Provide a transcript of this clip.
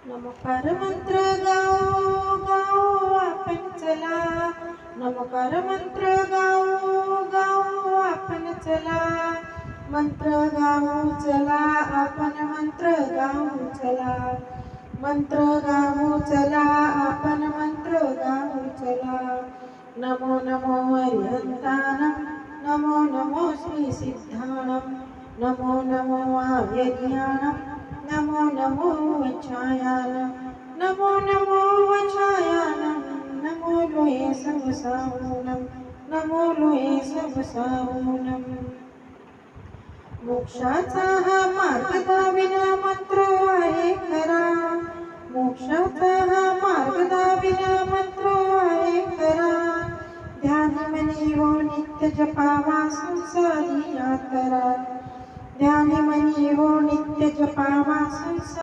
नमकार मंत्र गाओ गाओ आपण चला, नमकार मंत्र गाओ गाओ आपण चला, मंत्र गाओ चला आपण मंत्र गाओ चला, मंत्र गाओ चला आपण मंत्र गाओ चला. नमो नमो हरिहंतानं, नमो नमो श्री सिद्धानं, नमो नमो आर्यज्ञानं, नमो नमो वचायानं, नमो नमो वचायानं, नमो लोये सर्वसाहुनं, नमो लोये सर्वसाहुनं. मोक्षाचा हा मार्ग दाविना मंत्र आहे खरा, मोक्षाचा हा मार्ग दाविना मंत्र आहे खरा. ध्यान मनी हो नित्य जपावा संसारी यात्रा, ध्यान मनी हो नित्य जपावा संसारी